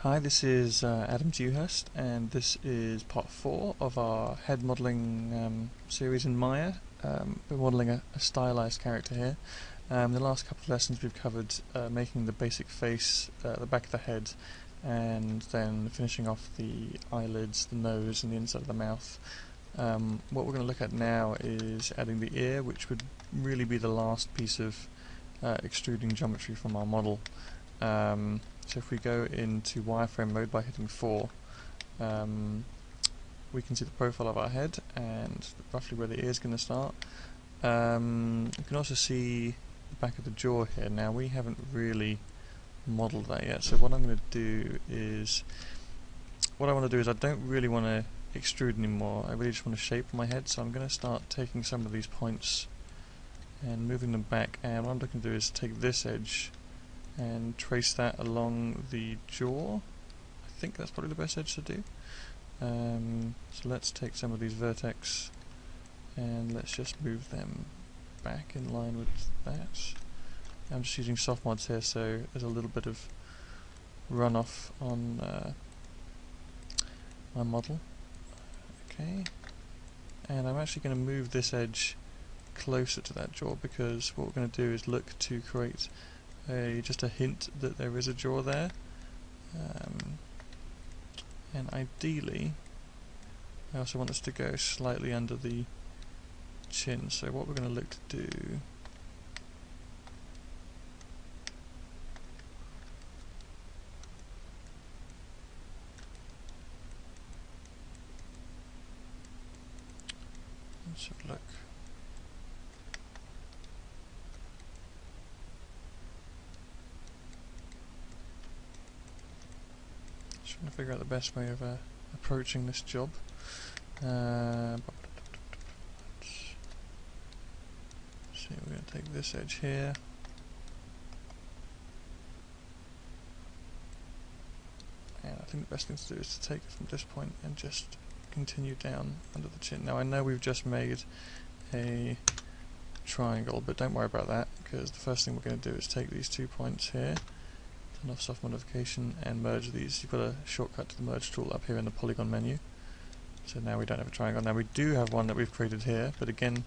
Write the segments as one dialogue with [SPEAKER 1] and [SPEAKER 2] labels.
[SPEAKER 1] Hi, this is Adam Dewhirst, and this is part 4 of our head modelling series in Maya. We're modelling a stylized character here. The last couple of lessons we've covered making the basic face, the back of the head, and then finishing off the eyelids, the nose, and the inside of the mouth. What we're going to look at now is adding the ear, which would really be the last piece of extruding geometry from our model. So if we go into wireframe mode by hitting 4, we can see the profile of our head and roughly where the ear is going to start. You can also see the back of the jaw here. Now we haven't really modelled that yet, so what I'm going to do is, I don't really want to extrude anymore. I really just want to shape my head, so I'm going to start taking some of these points and moving them back, and what I'm looking to do is take this edge and trace that along the jaw. I think that's probably the best edge to do. So let's take some of these vertex and let's just move them back in line with that. I'm just using soft mods here, so there's a little bit of runoff on my model. Okay, and I'm actually going to move this edge closer to that jaw, because what we're going to do is look to create just a hint that there is a jaw there, and ideally I also want this to go slightly under the chin, so what we're going to look to do let's have a look. Trying to figure out the best way of approaching this job. So we're going to take this edge here, and I think the best thing to do is to take it from this point and just continue down under the chin. Now I know we've just made a triangle, but don't worry about that, because the first thing we're going to do is take these 2 points here, turn off soft modification, and merge these. You've got a shortcut to the merge tool up here in the polygon menu. So now we don't have a triangle. Now we do have one that we've created here, but again,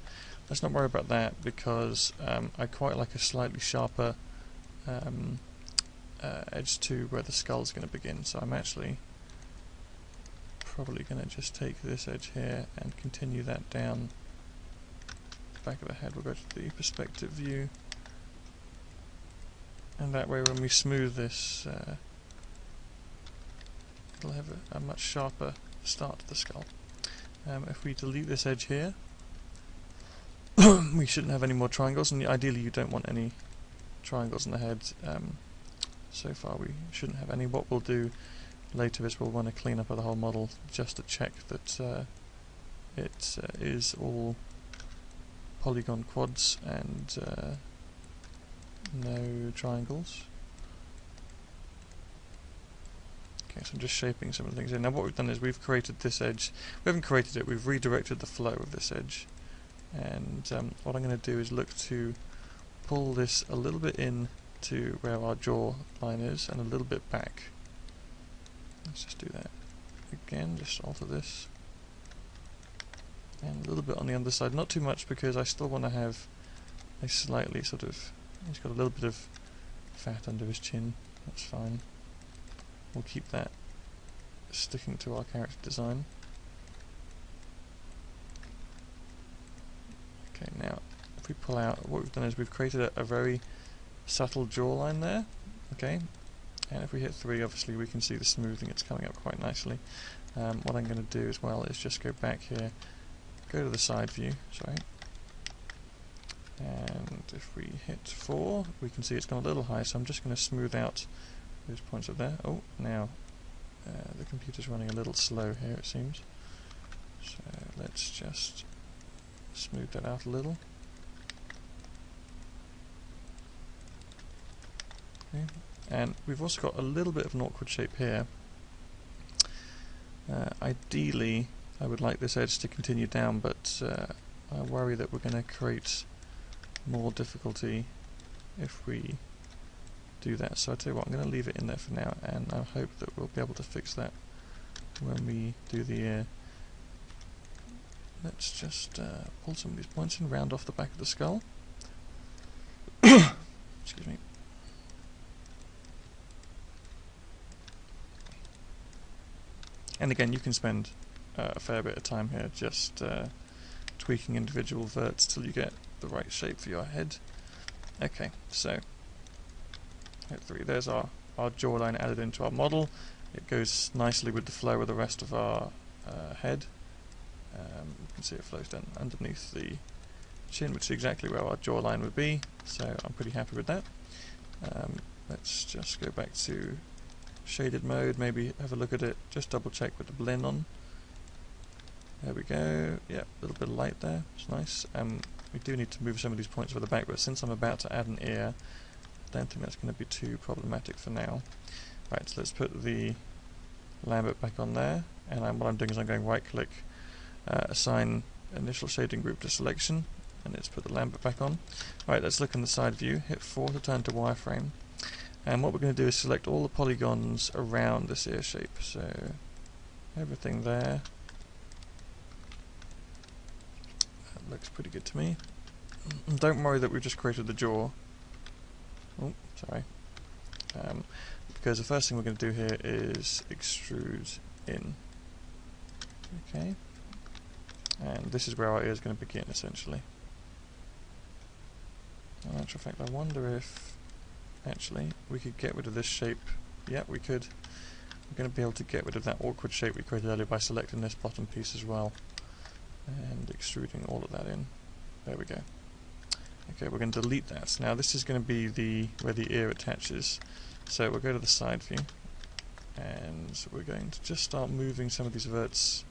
[SPEAKER 1] let's not worry about that, because I quite like a slightly sharper edge to where the skull is going to begin. So I'm actually probably going to just take this edge here and continue that down the back of the head. We'll go to the perspective view, and that way when we smooth this, it'll have a much sharper start to the skull. If we delete this edge here, we shouldn't have any more triangles, and ideally you don't want any triangles in the head. So far we shouldn't have any. What we'll do later is we'll want to clean up the whole model just to check that it is all polygon quads and no triangles. Okay, so I'm just shaping some of the things in. Now what we've done is we've created this edge. We haven't created it, we've redirected the flow of this edge. And what I'm going to do is look to pull this a little bit in to where our jaw line is, and a little bit back. Let's just do that again, just alter this. And a little bit on the underside, not too much, because I still want to have a slightly sort of, he's got a little bit of fat under his chin, that's fine. We'll keep that sticking to our character design. Okay, now if we pull out, what we've done is we've created a very subtle jawline there, okay, and if we hit 3, obviously we can see the smoothing, it's coming up quite nicely. What I'm going to do as well is just go back here, go to the side view, sorry, and if we hit 4, we can see it's gone a little high, so I'm just going to smooth out those points up there. Oh, now the computer's running a little slow here, it seems, so let's just smooth that out a little. Okay. And we've also got a little bit of an awkward shape here. Ideally I would like this edge to continue down, but I worry that we're going to create more difficulty if we do that. So I tell you what, I'm going to leave it in there for now, and I hope that we'll be able to fix that when we do the ear. Let's just pull some of these points and round off the back of the skull. Excuse me. And again, you can spend a fair bit of time here just tweaking individual verts till you get the right shape for your head. Okay, so head 3, there's our jawline added into our model. It goes nicely with the flow of the rest of our head. You can see it flows down underneath the chin, which is exactly where our jawline would be, so I'm pretty happy with that. Let's just go back to shaded mode, maybe have a look at it, just double check with the blend on. There we go, yeah, a little bit of light there, it's nice. We do need to move some of these points for the back, but since I'm about to add an ear, I don't think that's going to be too problematic for now. Right, so let's put the Lambert back on there, and what I'm doing is I'm going right click, assign initial shading group to selection, and let's put the Lambert back on. Right, let's look in the side view, hit 4 to turn to wireframe, and what we're going to do is select all the polygons around this ear shape, so everything there. That looks pretty good to me. Don't worry that we've just created the jaw. Oh, sorry. Because the first thing we're going to do here is extrude in. Okay. And this is where our ear is going to begin, essentially. In actual fact, I wonder if actually we could get rid of this shape. Yeah, we could. We're going to be able to get rid of that awkward shape we created earlier by selecting this bottom piece as well and extruding all of that in. There we go. Okay, we're going to delete that. Now this is going to be where the ear attaches. So we'll go to the side view, and we're going to just start moving some of these verts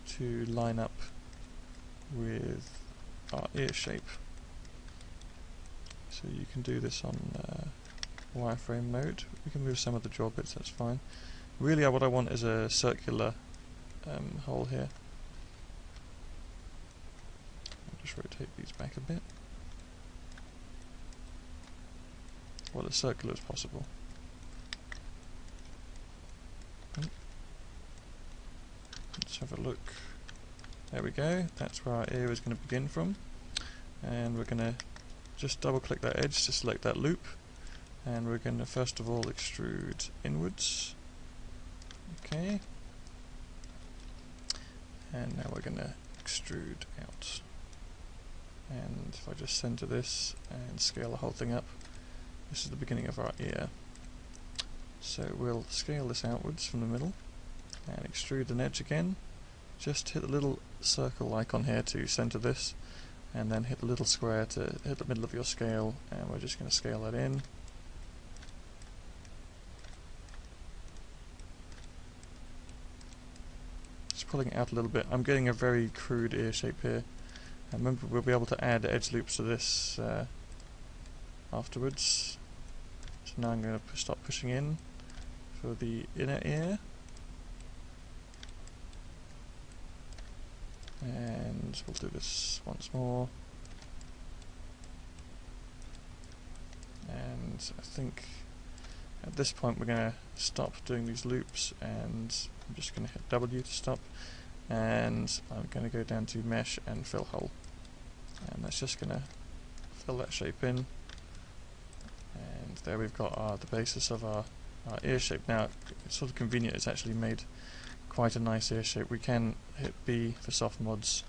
[SPEAKER 1] to line up with our ear shape. So you can do this on wireframe mode. We can move some of the jaw bits, that's fine. Really what I want is a circular hole here. I'll just rotate these back a bit. Well, as circular as possible. Let's have a look. There we go, that's where our ear is going to begin from. And we're going to just double click that edge to select that loop. And we're going to first of all extrude inwards. Okay. And now we're going to extrude out. And if I just center this and scale the whole thing up, this is the beginning of our ear. So we'll scale this outwards from the middle and extrude an edge again. Just hit the little circle icon here to center this, and then hit the little square to hit the middle of your scale, and we're just going to scale that in. Just pulling it out a little bit. I'm getting a very crude ear shape here. And remember, we'll be able to add edge loops to this afterwards. So now I'm going to start pushing in for the inner ear. And we'll do this once more. And I think at this point we're going to stop doing these loops, and I'm just going to hit W to stop. And I'm going to go down to Mesh and Fill Hole. And that's just going to fill that shape in. And there we've got the basis of our ear shape. Now, it's sort of convenient, it's actually made quite a nice ear shape. We can hit B for soft mods,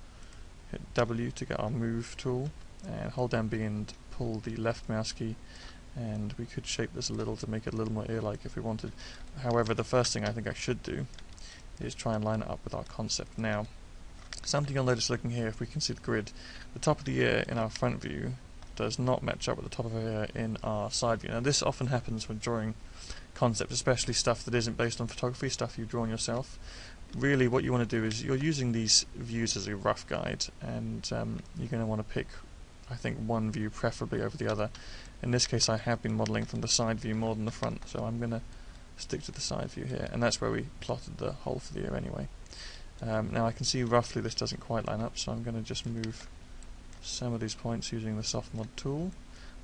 [SPEAKER 1] hit W to get our move tool, and hold down B and pull the left mouse key, and we could shape this a little to make it a little more ear-like if we wanted. However, the first thing I think I should do is try and line it up with our concept. Now, something you'll notice looking here, if we can see the grid, the top of the ear in our front view does not match up with the top of our ear in our side view. Now this often happens when drawing concepts, especially stuff that isn't based on photography, stuff you've drawn yourself. Really what you want to do is, you're using these views as a rough guide, and you're going to want to pick, I think, one view preferably over the other. In this case I have been modelling from the side view more than the front, so I'm going to stick to the side view here, and that's where we plotted the hole for the ear anyway. Now I can see roughly this doesn't quite line up, so I'm going to just move some of these points using the soft mod tool.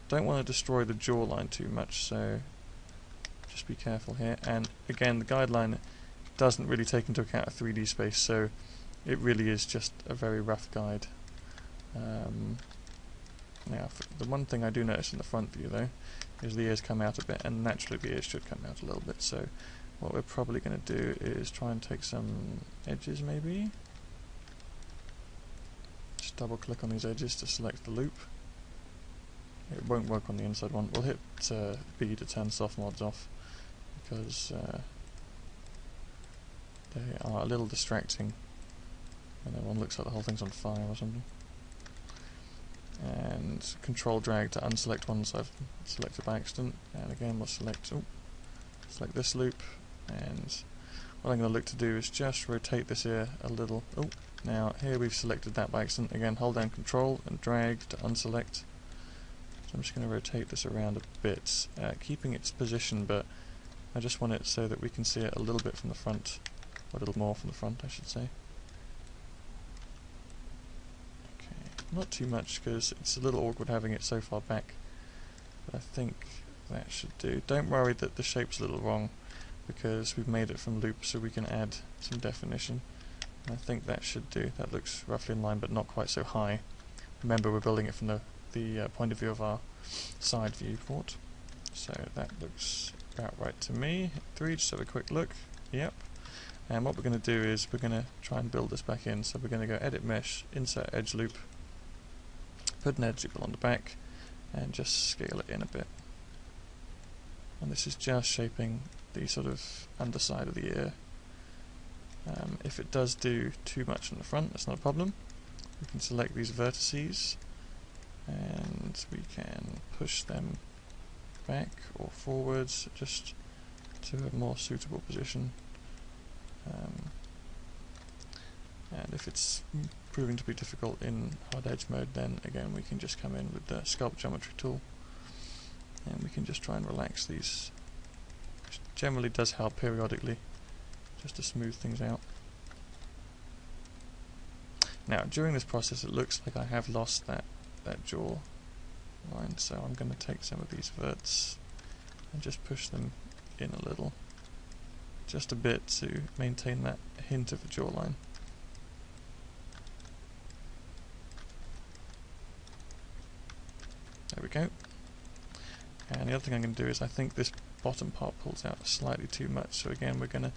[SPEAKER 1] don't want to destroy the jawline too much, so just be careful here. And again, the guideline doesn't really take into account a 3D space, so it really is just a very rough guide. Now, the one thing I do notice in the front view though is the ears come out a bit, and naturally the ears should come out a little bit, so what we're probably going to do is try and take some edges maybe. Just double click on these edges to select the loop. It won't work on the inside one. We'll hit B to turn soft mods off because they are a little distracting when everyone looks like the whole thing's on fire or something. And control drag to unselect ones I've selected by accident, and again we'll select this loop, and what I'm going to look to do is just rotate this ear a little. Oh, now here we've selected that by accident. Again, hold down control and drag to unselect. So I'm just going to rotate this around a bit, keeping its position, but I just want it so that we can see it a little bit from the front, or a little more from the front I should say. Not too much because it's a little awkward having it so far back, but I think that should do. Don't worry that the shape's a little wrong because we've made it from loop, so we can add some definition, and I think that should do. That looks roughly in line but not quite so high. Remember, we're building it from the point of view of our side viewport, so that looks about right to me. Hit 3, just have a quick look. Yep. And what we're going to do is we're going to try and build this back in, so we're going to go edit mesh, insert edge loop, put an edge loop along the back, and just scale it in a bit. And this is just shaping the sort of underside of the ear. If it does do too much in the front, that's not a problem. We can select these vertices and we can push them back or forwards just to a more suitable position. And if it's proving to be difficult in hard edge mode, then again we can just come in with the sculpt geometry tool and we can just try and relax these, which generally does help periodically just to smooth things out. Now during this process it looks like I have lost that jaw line, so I'm going to take some of these verts and just push them in a little, just a bit, to maintain that hint of a jawline. There we go. And the other thing I'm going to do is I think this bottom part pulls out slightly too much, so again we're going to,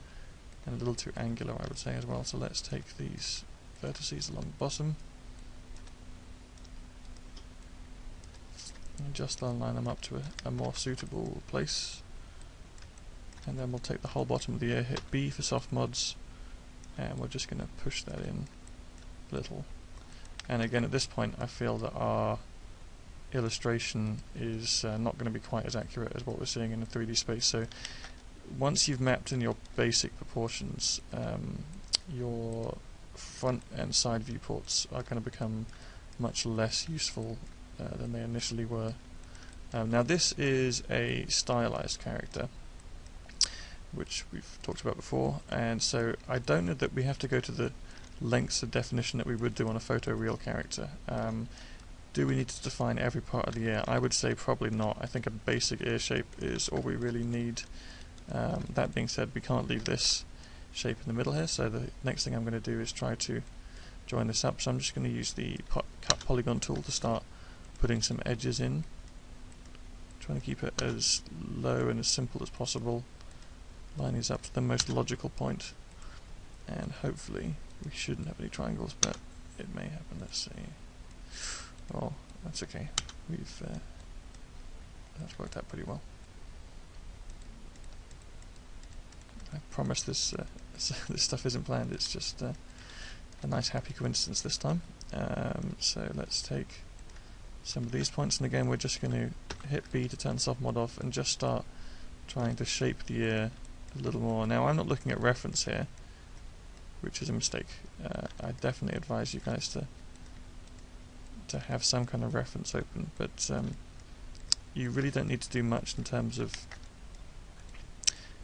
[SPEAKER 1] and a little too angular I would say as well, so let's take these vertices along the bottom and just align them up to a more suitable place, and then we'll take the whole bottom of the ear, hit B for soft mods, and we're just going to push that in a little. And again at this point I feel that our illustration is not going to be quite as accurate as what we're seeing in the 3D space, so once you've mapped in your basic proportions, your front and side viewports are going to become much less useful than they initially were. Now this is a stylized character, which we've talked about before, and so I don't know that we have to go to the lengths of definition that we would do on a photoreal character. Do we need to define every part of the ear? I would say probably not. I think a basic ear shape is all we really need. That being said, we can't leave this shape in the middle here, so the next thing I'm going to do is try to join this up. So I'm just going to use the cut polygon tool to start putting some edges in, trying to keep it as low and as simple as possible, line these up to the most logical point, and hopefully we shouldn't have any triangles, but it may happen. Let's see. Oh, that's okay. That's worked out pretty well. I promise this this stuff isn't planned. It's just a nice happy coincidence this time. So let's take some of these points, and again we're just going to hit B to turn soft mod off and just start trying to shape the ear a little more. Now I'm not looking at reference here, which is a mistake. I definitely advise you guys to have some kind of reference open, but you really don't need to do much in terms of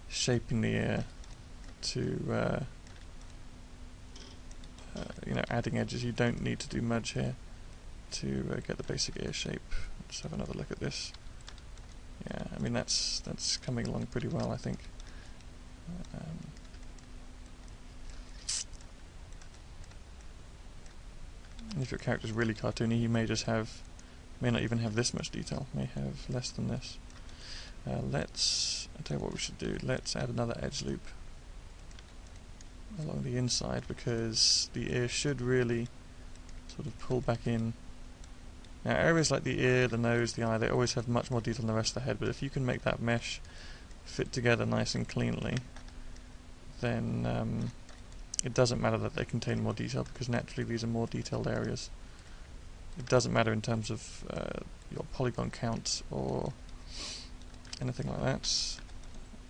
[SPEAKER 1] shaping the ear to you know, adding edges. You don't need to do much here to get the basic ear shape. Let's have another look at this. Yeah, I mean that's coming along pretty well, I think. If your character's really cartoony, you may not even have this much detail. May have less than this. I'll tell you what we should do. Let's add another edge loop along the inside, because the ear should really sort of pull back in. Now areas like the ear, the nose, the eye, they always have much more detail than the rest of the head, but if you can make that mesh fit together nice and cleanly, then it doesn't matter that they contain more detail, because naturally these are more detailed areas. It doesn't matter in terms of your polygon count or anything like that.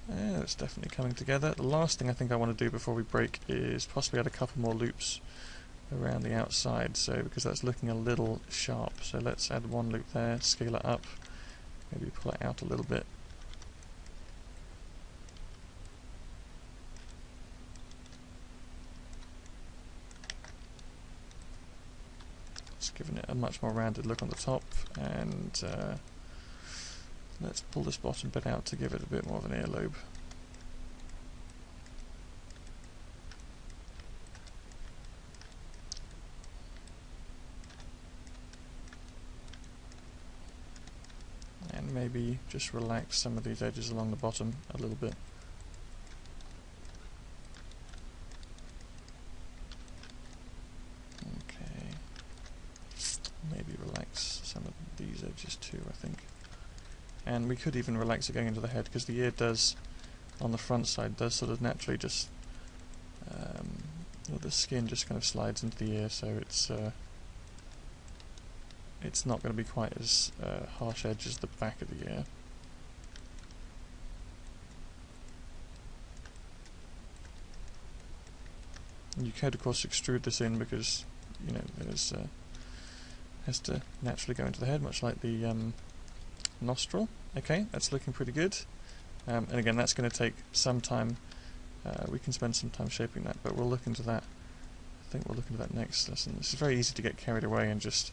[SPEAKER 1] Yeah, it's definitely coming together. The last thing I think I want to do before we break is possibly add a couple more loops around the outside, because that's looking a little sharp. So let's add one loop there, scale it up, maybe pull it out a little bit. It's giving it a much more rounded look on the top, and let's pull this bottom bit out to give it a bit more of an earlobe. And maybe just relax some of these edges along the bottom a little bit. Okay. Maybe relax some of these edges too, I think. And we could even relax it going into the head, because the ear does, on the front side, does sort of naturally just, the skin just kind of slides into the ear, so it's not going to be quite as harsh edge as the back of the ear. And you could of course extrude this in, because there's has to naturally go into the head, much like the nostril. Okay, that's looking pretty good. And again, that's going to take some time. We can spend some time shaping that, but we'll look into that. I think we'll look into that next lesson. It's very easy to get carried away and just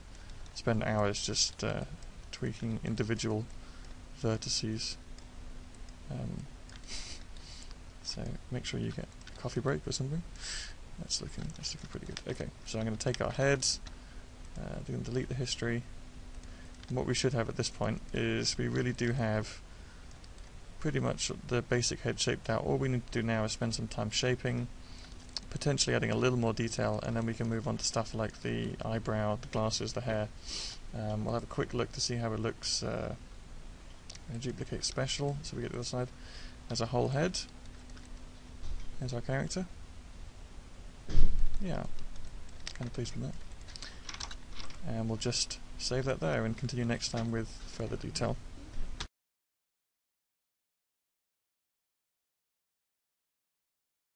[SPEAKER 1] spend hours just tweaking individual vertices. So make sure you get a coffee break or something. That's looking pretty good. Okay, so I'm going to take our heads. We're going to delete the history. And what we should have at this point is we really do have pretty much the basic head shaped out. All we need to do now is spend some time shaping, potentially adding a little more detail, and then we can move on to stuff like the eyebrow, the glasses, the hair. We'll have a quick look to see how it looks. Duplicate special, so we get to the other side. As a whole head. Here's our character. Yeah, kind of pleased with that. And we'll just save that there and continue next time with further detail.